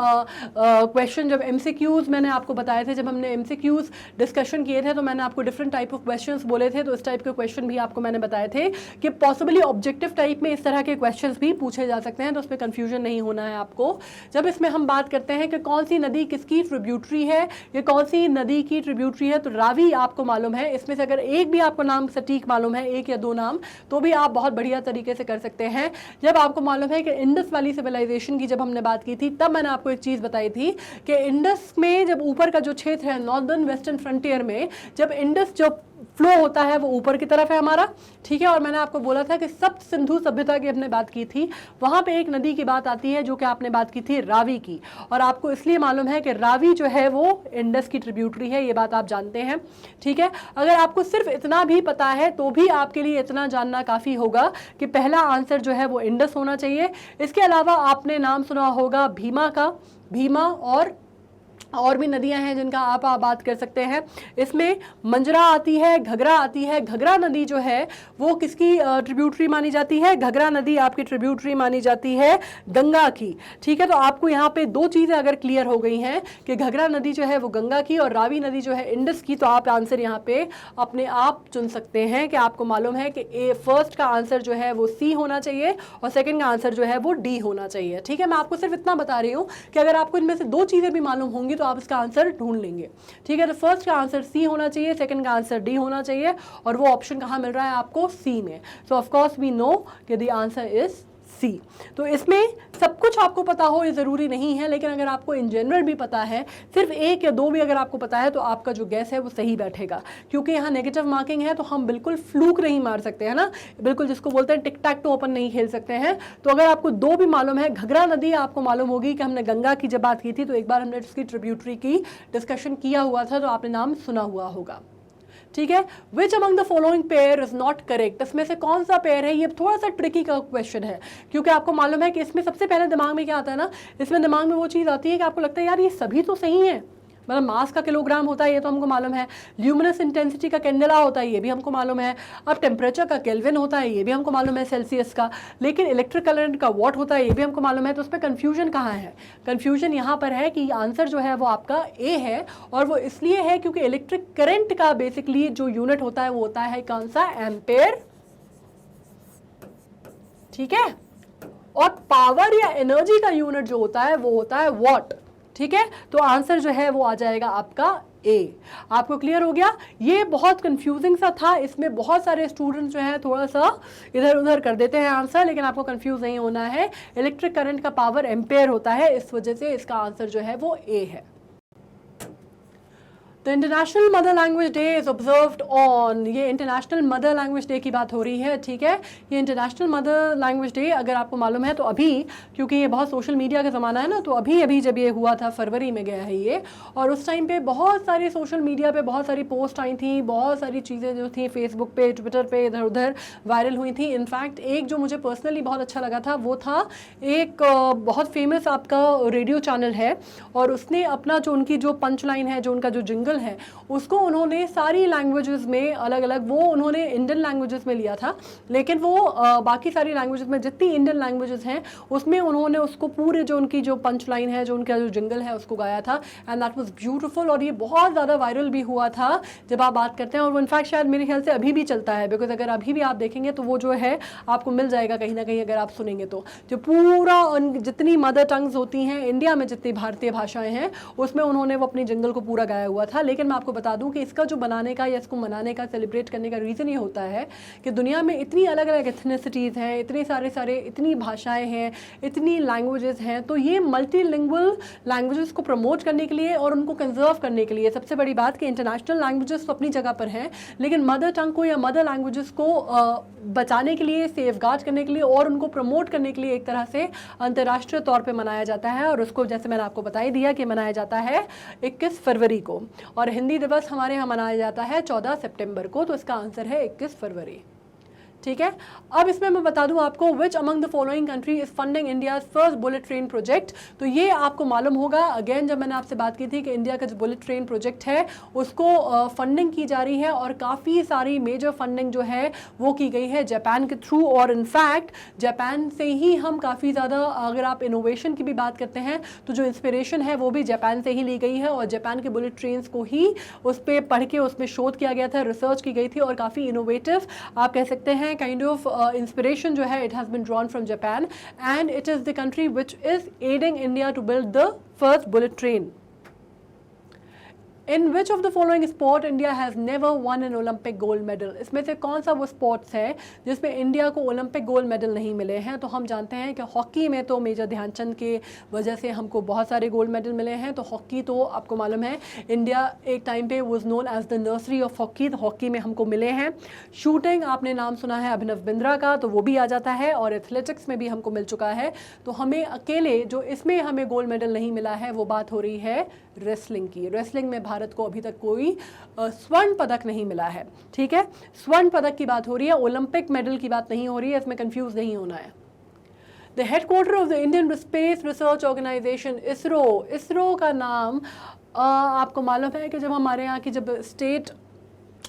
क्वेश्चन जब एमसीक्यूज मैंने आपको बताए थे, जब हमने एमसीक्यूज डिस्कशन किए थे तो मैंने आपको डिफरेंट टाइप ऑफ क्वेश्चंस बोले थे। तो इस टाइप के क्वेश्चन भी आपको मैंने बताए थे कि पॉसिबली ऑब्जेक्टिव टाइप में इस तरह के क्वेश्चन भी पूछे जा सकते हैं, तो उसमें कन्फ्यूजन नहीं होना है आपको। जब इसमें हम बात करते हैं कि कौन सी नदी किसकी ट्रिब्यूटरी है, ये कौन सी नदी की ट्रिब्यूटरी है, तो रावी आपको मालूम है। इसमें से अगर एक भी आपको नाम सटीक मालूम है, एक या दो नाम, तो भी आप बहुत बढ़िया तरीके से कर सकते हैं। जब आपको मालूम है कि इंडस वैली सिविलाइजेशन की जब हमने बात की थी, तब मैंने आपको एक चीज बताई थी कि इंडस में जब ऊपर का जो क्षेत्र है नॉर्दर्न वेस्टर्न फ्रंटियर में, जब इंडस जो फ्लो होता है वो ऊपर की तरफ है हमारा। ठीक है, और मैंने आपको बोला था कि सप्त सिंधु सभ्यता की हमने बात की थी, वहां पे एक नदी की बात आती है जो कि आपने बात की थी रावी की, और आपको इसलिए मालूम है कि रावी जो है वो इंडस की ट्रिब्यूटरी है, ये बात आप जानते हैं। ठीक है, अगर आपको सिर्फ इतना भी पता है तो भी आपके लिए इतना जानना काफी होगा कि पहला आंसर जो है वो इंडस होना चाहिए। इसके अलावा आपने नाम सुना होगा भीमा का, भीमा और भी नदियां हैं जिनका आप बात कर सकते हैं। इसमें मंजरा आती है, घघरा आती है। घघरा नदी जो है वो किसकी ट्रिब्यूटरी मानी जाती है? घघरा नदी आपकी ट्रिब्यूटरी मानी जाती है गंगा की। ठीक है, तो आपको यहाँ पे दो चीज़ें अगर क्लियर हो गई हैं कि घघरा नदी जो है वो गंगा की और रावी नदी जो है इंडस की, तो आप आंसर यहाँ पे अपने आप चुन सकते हैं कि आपको मालूम है कि फर्स्ट का आंसर जो है वो सी होना चाहिए और सेकेंड का आंसर जो है वो डी होना चाहिए। ठीक है, मैं आपको सिर्फ इतना बता रही हूँ कि अगर आपको इनमें से दो चीज़ें भी मालूम होंगी तो आप इसका आंसर ढूंढ लेंगे। ठीक है, तो फर्स्ट का आंसर सी होना चाहिए, सेकंड का आंसर डी होना चाहिए, और वो ऑप्शन कहाँ मिल रहा है आपको? सी में। So of course we know कि द आंसर इज सी। तो इसमें सब कुछ आपको पता हो ये ज़रूरी नहीं है, लेकिन अगर आपको इन जनरल भी पता है, सिर्फ एक या दो भी अगर आपको पता है, तो आपका जो गैस है वो सही बैठेगा। क्योंकि यहाँ नेगेटिव मार्किंग है तो हम बिल्कुल फ्लूक नहीं मार सकते हैं ना, बिल्कुल जिसको बोलते हैं टिक टैक टू ओपन नहीं खेल सकते हैं। तो अगर आपको दो भी मालूम है, घघरा नदी आपको मालूम होगी कि हमने गंगा की जब बात की थी तो एक बार हमने उसकी ट्रिब्यूटरी की डिस्कशन किया हुआ था, तो आपने नाम सुना हुआ होगा। ठीक है, विच among the following pair is not correct? इसमें से कौन सा पेयर है? ये थोड़ा सा ट्रिकी का क्वेश्चन है, क्योंकि आपको मालूम है कि इसमें सबसे पहले दिमाग में क्या आता है ना, इसमें दिमाग में वो चीज़ आती है कि आपको लगता है यार ये सभी तो सही है, मतलब मास का किलोग्राम होता है ये तो हमको मालूम है, ल्यूमिनस इंटेंसिटी का कैंडेला होता है ये भी हमको मालूम है, अब टेम्परेचर का केल्विन होता है ये भी हमको मालूम है सेल्सियस का, लेकिन इलेक्ट्रिक करंट का वॉट होता है ये भी हमको मालूम है। तो उस पर कन्फ्यूजन कहाँ है? कन्फ्यूजन यहाँ पर है कि आंसर जो है वो आपका ए है, और वो इसलिए है क्योंकि इलेक्ट्रिक करंट का बेसिकली जो यूनिट होता है वो होता है कौन सा? एम्पेयर। ठीक है, और पावर या एनर्जी का यूनिट जो होता है वो होता है वॉट। ठीक है, तो आंसर जो है वो आ जाएगा आपका ए। आपको क्लियर हो गया? ये बहुत कंफ्यूजिंग सा था, इसमें बहुत सारे स्टूडेंट्स जो है थोड़ा सा इधर उधर कर देते हैं आंसर, लेकिन आपको कंफ्यूज नहीं होना है। इलेक्ट्रिक करंट का पावर एम्पेयर होता है, इस वजह से इसका आंसर जो है वो ए है। The international mother language day is observed on, ये इंटरनेशनल मदर लैंग्वेज डे की बात हो रही है, ठीक है। ये इंटरनेशनल मदर लैंग्वेज डे अगर आपको मालूम है तो अभी, क्योंकि ये बहुत सोशल मीडिया का ज़माना है ना, तो अभी अभी जब ये हुआ था फरवरी में गया है ये, और उस टाइम पे बहुत सारी सोशल मीडिया पे बहुत सारी पोस्ट आई थी, बहुत सारी चीज़ें जो थी फेसबुक पे, ट्विटर पे, इधर उधर वायरल हुई थी। इनफैक्ट एक जो मुझे पर्सनली बहुत अच्छा लगा था वो था एक बहुत फेमस आपका रेडियो चैनल है, और उसने अपना जो उनकी जो पंच लाइन है, जो उनका जो जिंगल है, उसको उन्होंने सारी लैंग्वेजेस में अलग अलग, वो उन्होंने इंडियन लैंग्वेजेस में लिया था, लेकिन वो बाकी सारी लैंग्वेजेस में जितनी इंडियन लैंग्वेजेस हैं उसमें उन्होंने उसको पूरे जो उनकी जो पंच लाइन है, जो उनका जो जिंगल है, उसको गाया था, एंड दैट वाज ब्यूटीफुल। और ये बहुत ज़्यादा वायरल भी हुआ था जब आप बात करते हैं, और इनफैक्ट शायद मेरे ख्याल से अभी भी चलता है, बिकॉज अगर अभी भी आप देखेंगे तो वो जो है आपको मिल जाएगा कहीं ना कहीं, अगर आप सुनेंगे तो। जो पूरा जितनी मदर टंग्स होती हैं इंडिया में, जितनी भारतीय भाषाएं हैं, उसमें उन्होंने वो अपनी जिंगल को पूरा गाया हुआ था। लेकिन मैं आपको बता दूं कि इसका जो बनाने का या इसको मनाने का, सेलिब्रेट करने का रीज़न ये होता है कि दुनिया में इतनी अलग अलग एथनिसिटीज़ हैं, इतने सारे इतनी भाषाएं हैं, इतनी लैंग्वेजेस हैं, तो ये मल्टीलिंगुअल लैंग्वेजेस को प्रमोट करने के लिए और उनको कंजर्व करने के लिए, सबसे बड़ी बात कि इंटरनेशनल लैंग्वेजेस तो अपनी जगह पर हैं, लेकिन मदर टंग को या मदर लैंग्वेजेस को बचाने के लिए, सेफगार्ड करने के लिए और उनको प्रमोट करने के लिए एक तरह से अंतर्राष्ट्रीय तौर पे मनाया जाता है। और उसको जैसे मैंने आपको बता ही दिया कि मनाया जाता है 21 फरवरी को, और हिंदी दिवस हमारे यहाँ मनाया जाता है 14 सितंबर को, तो इसका आंसर है 21 फरवरी, ठीक है। अब इसमें मैं बता दूं आपको, विच among the following country is funding India first bullet train project. तो ये आपको मालूम होगा, अगेन जब मैंने आपसे बात की थी कि इंडिया का जो बुलेट ट्रेन प्रोजेक्ट है उसको फंडिंग की जा रही है, और काफ़ी सारी मेजर फंडिंग जो है वो की गई है जापान के थ्रू। और इनफैक्ट जापान से ही हम काफ़ी ज़्यादा, अगर आप इनोवेशन की भी बात करते हैं तो जो इंस्पिरेशन है वो भी जापान से ही ली गई है, और जापान के बुलेट ट्रेन को ही उस पर पढ़ के उसमें शोध किया गया था, रिसर्च की गई थी, और काफ़ी इनोवेटिव आप कह सकते हैं kind of inspiration जो है, it has been drawn from Japan, and it is the country which is aiding India to build the first bullet train. In which of the following sport India has never won an Olympic gold medal? इसमें से कौन सा वो स्पोर्ट्स है जिसमें इंडिया को ओलंपिक गोल्ड मेडल नहीं मिले हैं? तो हम जानते हैं कि हॉकी में तो मेजर ध्यानचंद के वजह से हमको बहुत सारे गोल्ड मेडल मिले हैं। तो हॉकी तो आपको मालूम है, इंडिया एक टाइम पे was known as the nursery of hockey, तो हॉकी में हमको मिले हैं। शूटिंग आपने नाम सुना है अभिनव बिंद्रा का, तो वो भी आ जाता है, और एथलेटिक्स में भी हमको मिल चुका है। तो हमें अकेले जो इसमें हमें गोल्ड मेडल नहीं मिला है वो बात हो रही है रेसलिंग की। रेसलिंग में भारत को अभी तक कोई स्वर्ण पदक नहीं मिला है, ठीक है। स्वर्ण पदक की बात हो रही है, ओलंपिक मेडल की बात नहीं हो रही है, इसमें कंफ्यूज नहीं होना है। The headquarter of the Indian Space research Organisation ISRO, ISRO का नाम आपको मालूम है कि जब हमारे यहाँ की जब स्टेट,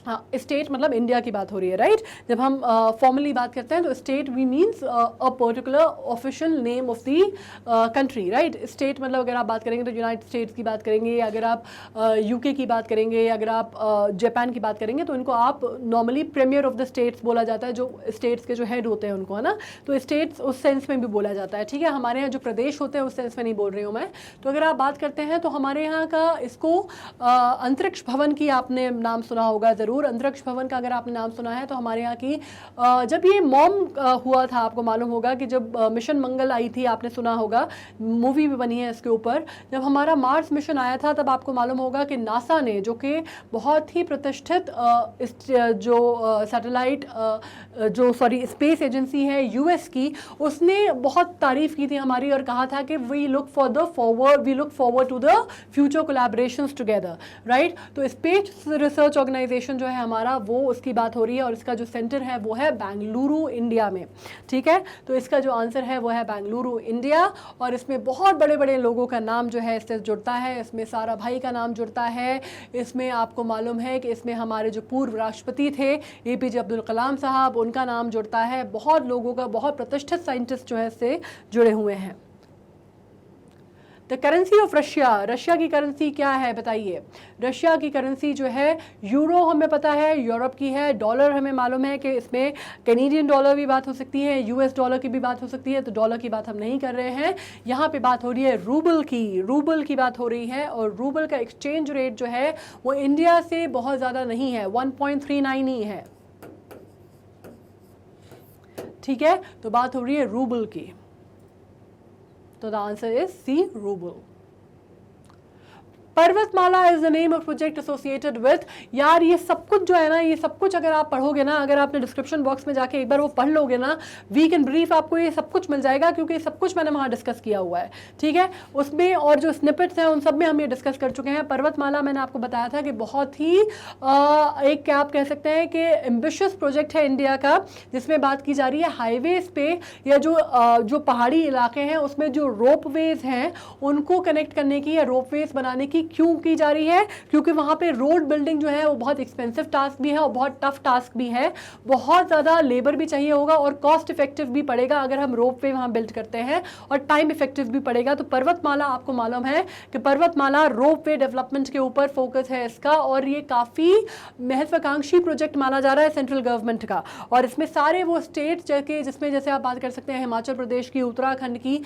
हाँ स्टेट मतलब इंडिया की बात हो रही है, राइट। जब हम फॉर्मली बात करते हैं तो state we means a particular official name of the country, right. State मतलब अगर आप बात करेंगे तो यूनाइटेड स्टेट्स की बात करेंगे, अगर आप यूके की बात करेंगे, अगर आप जापान की बात करेंगे तो इनको आप normally premier of the states बोला जाता है, जो स्टेट्स के जो हेड होते हैं उनको, है ना। तो स्टेट्स उस सेंस में भी बोला जाता है, ठीक है। हमारे यहाँ जो प्रदेश होते हैं उस सेंस में नहीं बोल रही हूँ मैं। तो अगर आप बात करते हैं तो हमारे यहाँ का इसको अंतरिक्ष भवन की आपने नाम सुना होगा ज़रूर। अंतरिक्ष भवन का अगर आपने नाम सुना है तो हमारे यहाँ की जब ये मॉम हुआ था, आपको मालूम होगा कि जब मिशन मंगल आई थी, आपने सुना होगा, मूवी भी बनी है इसके ऊपर। जब हमारा मार्स मिशन आया था तब आपको मालूम होगा कि नासा ने, जो कि बहुत ही प्रतिष्ठित जो सैटेलाइट स्पेस एजेंसी है यूएस की, उसने बहुत तारीफ की थी हमारी और कहा था कि we look forward to the future collaborations together, right. तो स्पेस रिसर्च ऑर्गेनाइजेशन जो है हमारा, वो उसकी बात हो रही है, और इसका जो सेंटर है वो है बेंगलुरु इंडिया में, ठीक है। तो इसका जो आंसर है वो है बेंगलुरु इंडिया, और इसमें बहुत बड़े बड़े लोगों का नाम जो है इससे जुड़ता है। इसमें सारा भाई का नाम जुड़ता है, इसमें आपको मालूम है कि इसमें हमारे जो पूर्व राष्ट्रपति थे एपीजे अब्दुल कलाम साहब, उनका नाम जुड़ता है। बहुत लोगों का, बहुत प्रतिष्ठित साइंटिस्ट जो है इससे जुड़े हुए हैं। The currency of Russia, Russia की करेंसी क्या है बताइए। रशिया की करेंसी जो है यूरो हमें पता है, यूरोप की है। डॉलर हमें मालूम है कि इसमें कैनेडियन डॉलर भी बात हो सकती है, यूएस डॉलर की भी बात हो सकती है, तो डॉलर की बात हम नहीं कर रहे हैं। यहाँ पे बात हो रही है रूबल की, रूबल की बात हो रही है, और रूबल का एक्सचेंज रेट जो है वो इंडिया से बहुत ज़्यादा नहीं है, 1.39 ही है, ठीक है। तो बात हो रही है रूबल की, तो the answer is C, rouble. Parvatmala is the name of project associated with, यार ये सब कुछ जो है ना, ये सब कुछ अगर आप पढ़ोगे ना, अगर आपने डिस्क्रिप्शन बॉक्स में जाके एक बार वो पढ़ लोगे ना, वीक एंड ब्रीफ, आपको ये सब कुछ मिल जाएगा, क्योंकि सब कुछ मैंने वहाँ डिस्कस किया हुआ है, ठीक है। उसमें और जो स्निपेट्स हैं उन सब में हम ये डिस्कस कर चुके हैं। पर्वतमाला मैंने आपको बताया था कि बहुत ही एक क्या आप कह सकते हैं कि एम्बिशियस प्रोजेक्ट है इंडिया का, जिसमें बात की जा रही है हाईवेज पे या जो पहाड़ी इलाके हैं उसमें जो रोपवेज हैं उनको कनेक्ट करने की या रोपवेज बनाने की क्यों की जा रही है, क्योंकि वहाँ पे रोड बिल्डिंग जो है वो बहुत एक्सपेंसिव टास्क भी है और बहुत टफ टास्क भी है, बहुत ज़्यादा लेबर भी चाहिए होगा और कॉस्ट इफेक्टिव भी पड़ेगा अगर हम रोपवे वहाँ बिल्ड करते हैं, और टाइम इफेक्टिव भी पड़ेगा। तो पर्वतमाला आपको मालूम है कि पर्वतमाला रोपवे डेवलपमेंट के ऊपर फोकस है इसका, और ये काफ़ी महत्वाकांक्षी प्रोजेक्ट माना जा रहा है सेंट्रल गवर्नमेंट का। और इसमें सारे वो स्टेट के जिसमें जैसे आप बात कर सकते हैं हिमाचल प्रदेश की, उत्तराखंड की,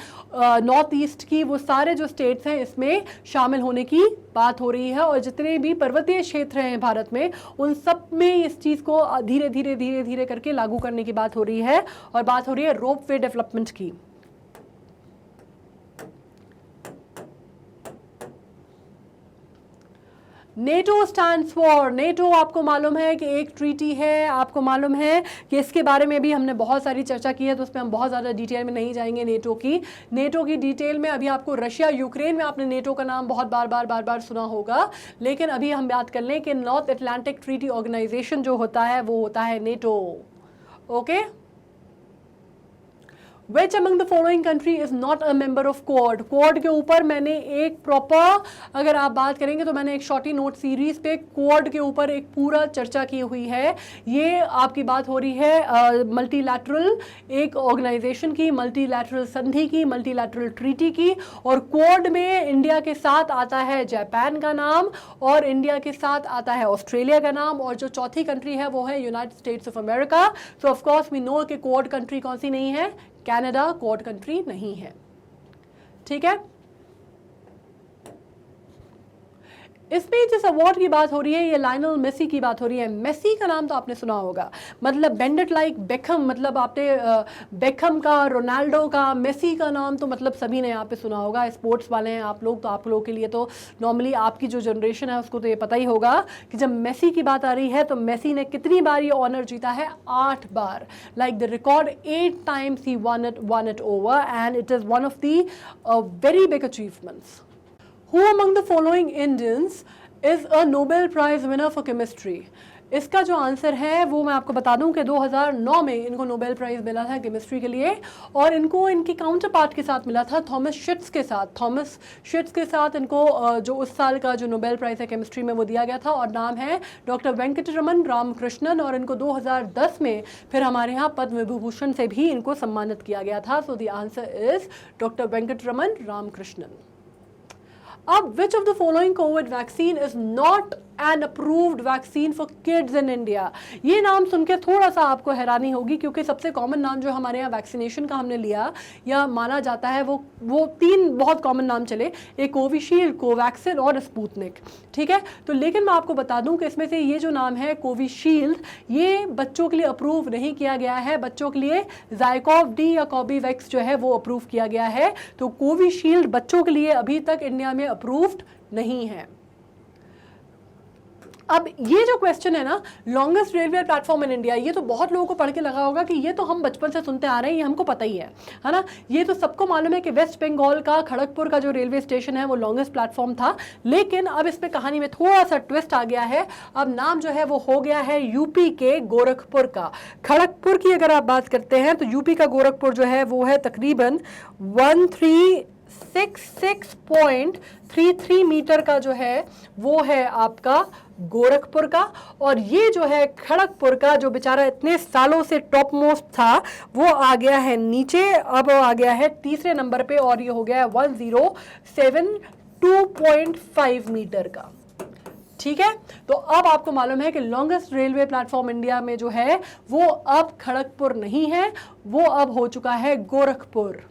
नॉर्थ ईस्ट की, वो सारे जो स्टेट्स हैं इसमें शामिल होने की बात हो रही है। और जितने भी पर्वतीय क्षेत्र हैं भारत में उन सब में इस चीज़ को धीरे धीरे धीरे धीरे करके लागू करने की बात हो रही है, और बात हो रही है रोपवे डेवलपमेंट की। नेटो स्टैंड्स फॉर, नेटो आपको मालूम है कि एक ट्रीटी है, आपको मालूम है कि इसके बारे में भी हमने बहुत सारी चर्चा की है, तो उसमें हम बहुत ज़्यादा डिटेल में नहीं जाएंगे। नेटो की डिटेल में अभी आपको रशिया यूक्रेन में आपने नेटो का नाम बहुत बार बार सुना होगा, लेकिन अभी हम बात कर लें कि नॉर्थ अटलांटिक ट्रीटी ऑर्गेनाइजेशन जो होता है वो होता है NATO. Okay, Which among the following country is not a member of Quad? Quad के ऊपर मैंने एक प्रॉपर, अगर आप बात करेंगे तो मैंने एक शॉर्टी नोट सीरीज पे Quad के ऊपर एक पूरा चर्चा की हुई है। ये आपकी बात हो रही है मल्टीलैटरल एक ऑर्गेनाइजेशन की, मल्टीलैटरल संधि की, मल्टीलैटरल ट्रीटी की, और Quad में इंडिया के साथ आता है जापान का नाम, और इंडिया के साथ आता है ऑस्ट्रेलिया का नाम, और जो चौथी कंट्री है वो है United States of America. So of course we know कि Quad कंट्री कौन सी नहीं है, कनाडा क्वाड कंट्री नहीं है, ठीक है। इसमें जिस अवार्ड की बात हो रही है ये लायनल मेसी की बात हो रही है। मेसी का नाम तो आपने सुना होगा, मतलब बेंडेड लाइक बेकहम, मतलब आपने बेकहम का, रोनाल्डो का, मेसी का नाम तो मतलब सभी ने यहाँ पे सुना होगा। स्पोर्ट्स वाले हैं आप लोग, तो आप लोगों के लिए तो नॉर्मली आपकी जो जनरेशन है उसको तो ये पता ही होगा कि जब मेसी की बात आ रही है तो मेसी ने कितनी बार ये ऑनर जीता है, 8 बार। लाइक द रिकॉर्ड 8 times ही won it over and it is one of the very big achievements. Who among the following Indians is a Nobel Prize winner for chemistry? इसका जो आंसर है वो मैं आपको बता दूं कि 2009 में इनको नोबेल प्राइज़ मिला था केमिस्ट्री के लिए, और इनको इनकी काउंटर पार्ट के साथ मिला था थॉमस शिट्स के साथ। थॉमस शिट्स के साथ इनको जो उस साल का जो नोबेल प्राइज़ है केमिस्ट्री में वो दिया गया था, और नाम है डॉक्टर वेंकटरमन रामकृष्णन, और इनको 2010 में फिर हमारे यहाँ पद्म विभूषण से भी इनको सम्मानित किया गया था। So the answer is doctor Venkataraman Ramakrishnan. अब which of the following Covid vaccine is not an approved vaccine for kids in India? ये नाम सुन के थोड़ा सा आपको हैरानी होगी, क्योंकि सबसे कॉमन नाम जो हमारे यहाँ वैक्सीनेशन का हमने लिया या माना जाता है वो 3 बहुत कॉमन नाम चले, एक कोविशील्ड, कोवैक्सिन और स्पुतनिक, ठीक है। तो लेकिन मैं आपको बता दूं कि इसमें से ये जो नाम है कोविशील्ड, ये बच्चों के लिए अप्रूव नहीं किया गया है। बच्चों के लिए ज़ाइकोव डी या कोबीवैक्स जो है वो अप्रूव किया गया है। तो कोविशील्ड बच्चों के लिए अभी तक इंडिया में अप्रूव्ड नहीं है। अब ये जो क्वेश्चन है ना, लॉन्गेस्ट रेलवे प्लेटफॉर्म इन इंडिया, ये तो बहुत लोगों को पढ़ के लगा होगा कि ये तो हम बचपन से सुनते आ रहे हैं, ये हमको पता ही है ना। ये तो सबको मालूम है कि वेस्ट बंगाल का खड़गपुर का जो रेलवे स्टेशन है वो लॉन्गेस्ट प्लेटफॉर्म था, लेकिन अब इसमें कहानी में थोड़ा सा ट्विस्ट आ गया है। अब नाम जो है वो हो गया है यूपी के गोरखपुर का। खड़गपुर की अगर आप बात करते हैं तो यूपी का गोरखपुर जो है वो है तकरीबन 1366.33 मीटर का जो है वो है आपका गोरखपुर का, और ये जो है खड़गपुर का जो बेचारा इतने सालों से टॉप मोस्ट था वो आ गया है नीचे, अब आ गया है तीसरे नंबर पे, और ये हो गया है 1072.5 मीटर का, ठीक है। तो अब आपको मालूम है कि लॉन्गेस्ट रेलवे प्लेटफॉर्म इंडिया में जो है वो अब खड़गपुर नहीं है, वो अब हो चुका है गोरखपुर।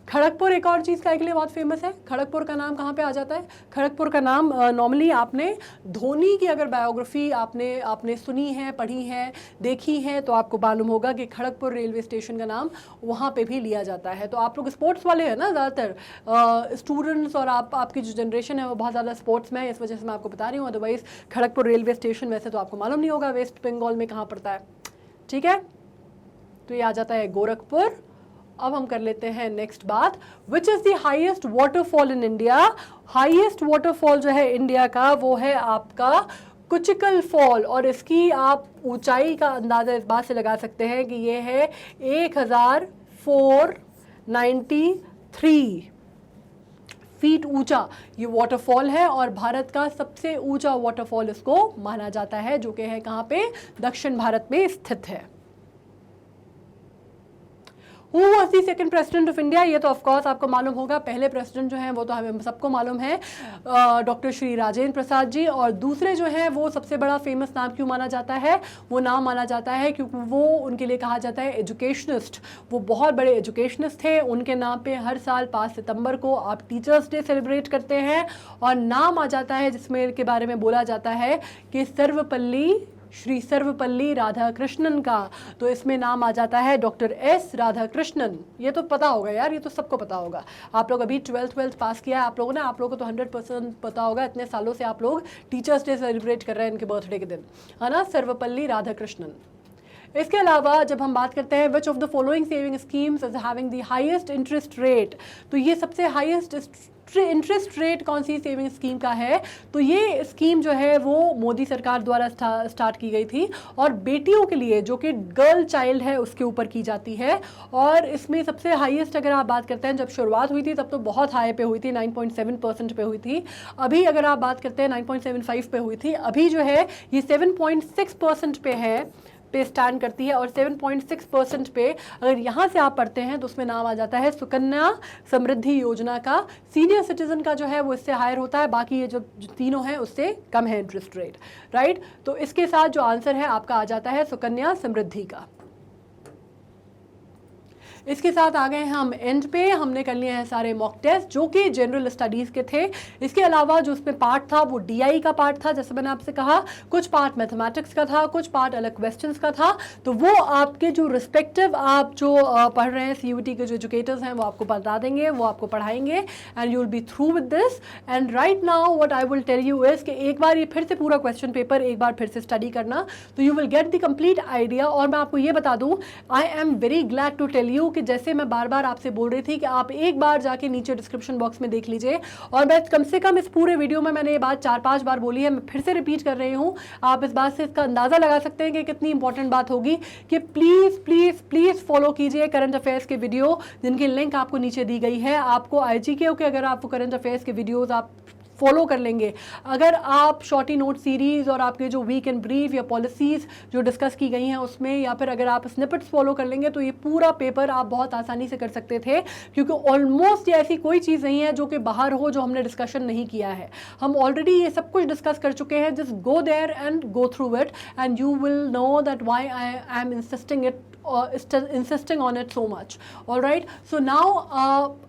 खड़गपुर एक और चीज़ का के लिए बहुत फेमस है। खड़गपुर का नाम कहाँ पे आ जाता है? खड़गपुर का नाम नॉर्मली आपने धोनी की अगर बायोग्राफी आपने सुनी है, पढ़ी है, देखी है तो आपको मालूम होगा कि खड़गपुर रेलवे स्टेशन का नाम वहाँ पे भी लिया जाता है। तो आप लोग स्पोर्ट्स वाले हैं ना ज़्यादातर स्टूडेंट्स, और आपकी जो जनरेशन है वो बहुत ज़्यादा स्पोर्ट्स में है, इस वजह से मैं आपको बता रही हूँ। अदरवाइज़ खड़गपुर रेलवे स्टेशन वैसे तो आपको मालूम नहीं होगा वेस्ट बंगाल में कहाँ पड़ता है, ठीक है। तो ये आ जाता है गोरखपुर। अब हम कर लेते हैं नेक्स्ट बात, which is the highest waterfall in India. Highest waterfall जो है इंडिया का वो है आपका कुचिकल फॉल, और इसकी आप ऊंचाई का अंदाज़ा इस बात से लगा सकते हैं कि ये है 1493 फीट ऊंचा ये वाटरफॉल है, और भारत का सबसे ऊंचा वाटरफॉल इसको माना जाता है, जो कि है कहाँ पे? दक्षिण भारत में स्थित है। Who was the second president of India? ये तो ऑफ कोर्स आपको मालूम होगा। पहले प्रेसिडेंट जो हैं वो तो हमें सबको मालूम है, डॉक्टर श्री राजेंद्र प्रसाद जी। और दूसरे जो हैं वो सबसे बड़ा फेमस नाम क्यों माना जाता है? वो नाम माना जाता है क्योंकि वो उनके लिए कहा जाता है एजुकेशनिस्ट। वो बहुत बड़े एजुकेशनिस्ट थे। उनके नाम पे हर साल 5 सितंबर को आप टीचर्स डे सेलिब्रेट करते हैं, और नाम आ जाता है जिसमें के बारे में बोला जाता है कि श्री सर्वपल्ली राधाकृष्णन का। तो इसमें नाम आ जाता है डॉक्टर एस राधाकृष्णन। ये तो पता होगा यार, ये तो सबको पता होगा। आप लोग अभी 12th पास किया है आप लोगों ने, आप लोगों को तो 100% पता होगा। इतने सालों से आप लोग टीचर्स डे सेलिब्रेट कर रहे हैं इनके बर्थडे के दिन, है ना, सर्वपल्ली राधाकृष्णन। इसके अलावा जब हम बात करते हैं विच of the following saving schemes is having the highest interest rate, तो ये सबसे हाईएस्ट इंटरेस्ट रेट कौन सी सेविंग स्कीम का है? तो ये स्कीम जो है वो मोदी सरकार द्वारा स्टार्ट की गई थी, और बेटियों के लिए जो कि गर्ल चाइल्ड है उसके ऊपर की जाती है। और इसमें सबसे हाईएस्ट अगर आप बात करते हैं, जब शुरुआत हुई थी तब तो बहुत हाई पे हुई थी, 9.7% पे हुई थी। अभी अगर आप बात करते हैं 9.75 पे हुई थी, अभी जो है ये 7.6% पे स्टैंड करती है। और 7.6% पे अगर यहाँ से आप पढ़ते हैं तो उसमें नाम आ जाता है सुकन्या समृद्धि योजना का। सीनियर सिटीजन का जो है वो इससे हायर होता है, बाकी ये जो तीनों हैं उससे कम है इंटरेस्ट रेट, राइट। तो इसके साथ जो आंसर है आपका आ जाता है सुकन्या समृद्धि का। इसके साथ आ गए हम एंड पे। हमने कर लिए हैं सारे मॉक टेस्ट जो कि जनरल स्टडीज़ के थे। इसके अलावा जो उसमें पार्ट था वो डीआई का पार्ट था, जैसे मैंने आपसे कहा, कुछ पार्ट मैथमेटिक्स का था, कुछ पार्ट अलग क्वेश्चंस का था। तो वो आपके जो रिस्पेक्टिव आप जो पढ़ रहे हैं सीयूटी के जो एजुकेटर्स हैं वो आपको बता देंगे, वो आपको पढ़ाएंगे, and you will be through with this. And right now what I will tell you is कि एक बार ये फिर से पूरा क्वेश्चन पेपर एक बार फिर से स्टडी करना, तो you will get the complete idea. और मैं आपको ये बता दूं, I am very glad to tell you कि जैसे मैं बार बार आपसे बोल रही थी कि आप एक बार जाके नीचे डिस्क्रिप्शन बॉक्स में देख लीजिए, और मैं कम से कम इस पूरे वीडियो में मैंने ये बात 4-5 बार बोली है, मैं फिर से रिपीट कर रही हूँ। आप इस बात से इसका अंदाज़ा लगा सकते हैं कि कितनी इंपॉर्टेंट बात होगी कि प्लीज़ प्लीज़ प्लीज़ फॉलो कीजिए करंट अफेयर्स के वीडियो, जिनकी लिंक आपको नीचे दी गई है। आपको IGK के अगर आप करंट अफेयर्स के वीडियोज़ आप फॉलो कर लेंगे, अगर आप शॉर्टी नोट सीरीज़ और आपके जो वीक एंड ब्रीफ या पॉलिसीज़ जो डिस्कस की गई हैं उसमें, या फिर अगर आप स्निपेट्स फॉलो कर लेंगे, तो ये पूरा पेपर आप बहुत आसानी से कर सकते थे, क्योंकि ऑलमोस्ट ऐसी कोई चीज़ नहीं है जो कि बाहर हो जो हमने डिस्कशन नहीं किया है। हम ऑलरेडी ये सब कुछ डिस्कस कर चुके हैं। Just go there and go through it and you will know that why I am insisting on it so much. All right, so now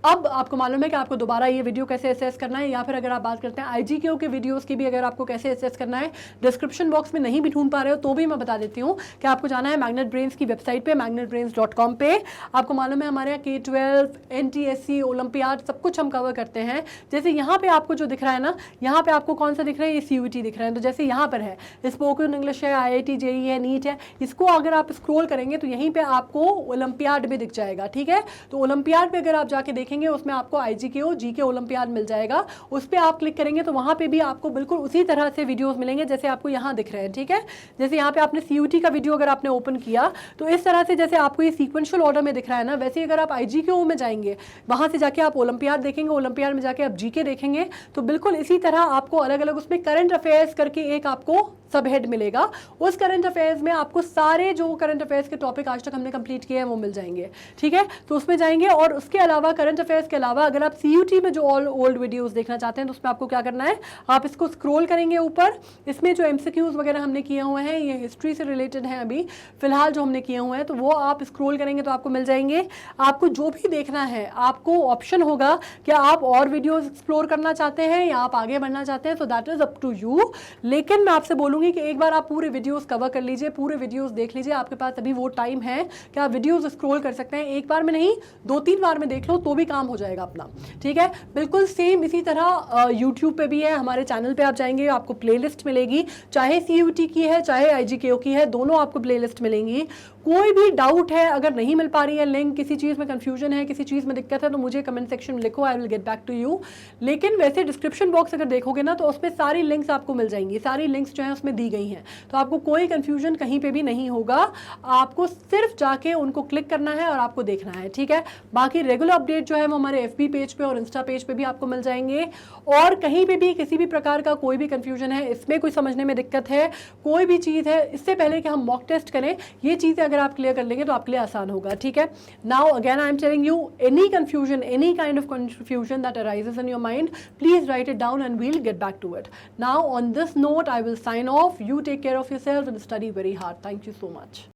अब आपको मालूम है कि आपको दोबारा ये वीडियो कैसे असेस करना है, या फिर अगर आप बात करते हैं IGK के वीडियोस की भी, अगर आपको कैसे असेस करना है, डिस्क्रिप्शन बॉक्स में नहीं भी ढूंढ पा रहे हो तो भी मैं बता देती हूँ कि आपको जाना है मैग्नेट ब्रेन्स की वेबसाइट पे, magnetbrains.com पे। आपको मालूम है हमारे यहाँ K12 NTSC ओलंपियाड सब कुछ हम कवर करते हैं। जैसे यहाँ पे आपको जो दिख रहा है ना, यहाँ पे आपको कौन सा दिख रहा है? ये CUT दिख रहा है। तो जैसे यहाँ पर है स्पोकन इंग्लिश है, IIT JEE है, नीट है, इसको अगर आप स्क्रॉल करेंगे तो यहीं पे आपको ओलंपियाड भी दिख जाएगा, ठीक है। तो ओलंपियाड पे अगर आप जाके देखेंगे उसमें आपको IGK GK ओलंपियाड मिल जाएगा, उस पर आप क्लिक करेंगे तो वहाँ पे भी आपको बिल्कुल उसी तरह से वीडियोस मिलेंगे जैसे आपको यहाँ दिख रहे हैं, ठीक है। जैसे यहाँ पे आपने CUT का वीडियो अगर आपने ओपन किया तो इस तरह से जैसे आपको ये सीक्वेंशियल ऑर्डर में दिख रहा है ना, वैसे अगर आप IGK में जाएंगे, वहाँ से जाके आप ओलंपियाड देखेंगे, ओलंपियाड में जाके आप GK देखेंगे, तो बिल्कुल इसी तरह आपको अलग अलग उसमें करंट अफेयर्स करके एक आपको सब हेड मिलेगा। उस करंट अफेयर्स में आपको सारे जो करंट अफेयर्स के टॉपिक आज तक हमने कंप्लीट किए हैं वो मिल जाएंगे, ठीक है। तो उसमें जाएंगे, और उसके अलावा करंट अफेयर्स के अलावा अगर आप CUT में जो ऑल ओल्ड वीडियोस देखना चाहते हैं तो उसमें आप आपको क्या करना है, आप इसको स्क्रॉल करेंगे ऊपर, इसमें जो MCQs वगैरह हमने किए हुए हैं ये हिस्ट्री से रिलेटेड हैं अभी फिलहाल जो हमने किए हुए हैं, तो वो आप स्क्रॉल करेंगे तो आपको मिल जाएंगे। आपको जो भी देखना है आपको ऑप्शन होगा कि आप और वीडियोस एक्सप्लोर करना चाहते हैं या आप आगे बढ़ना चाहते हैं, तो that is up to you. लेकिन मैं आपसे बोलूंगी कि एक बार आप पूरे वीडियोस कवर कर लीजिए, पूरे वीडियोस देख लीजिए, आपके पास अभी वो टाइम है कि आप वीडियोस स्क्रॉल कर सकते हैं। एक बार में नहीं 2-3 बार में देख लो तो भी काम हो जाएगा अपना, ठीक है। बिल्कुल सेम इसी तरह यूट्यूब पे भी है, हमारे चैनल पे आप जाएंगे आपको प्लेलिस्ट मिलेगी, चाहे CUT की है चाहे IGKO की है, दोनों आपको प्लेलिस्ट मिलेंगी। कोई भी डाउट है, अगर नहीं मिल पा रही है लिंक, किसी चीज़ में कंफ्यूजन है, किसी चीज़ में दिक्कत है, तो मुझे कमेंट सेक्शन में लिखो, I will get back to you. लेकिन वैसे डिस्क्रिप्शन बॉक्स अगर देखोगे ना तो उसमें सारी लिंक्स आपको मिल जाएंगी, सारी लिंक्स जो है उसमें दी गई हैं, तो आपको कोई कंफ्यूजन कहीं पे भी नहीं होगा। आपको सिर्फ जाके उनको क्लिक करना है और आपको देखना है, ठीक है। बाकी रेगुलर अपडेट जो है वो हमारे FB पेज पे और इंस्टा पेज पे भी आपको मिल जाएंगे। और कहीं पे भी किसी भी प्रकार का कोई भी कंफ्यूजन है, इसमें कोई समझने में दिक्कत है, कोई भी चीज़ है, इससे पहले कि हम मॉक टेस्ट करें, ये चीज़ें अगर आप क्लियर कर लेंगे तो आपके लिए आसान होगा, ठीक है। Now again I am telling you, any confusion, any kind of confusion that arises in your mind, please write it down and we'll get back to it. Now on this note I will sign off, you take care of yourself and study very hard. Thank you so much.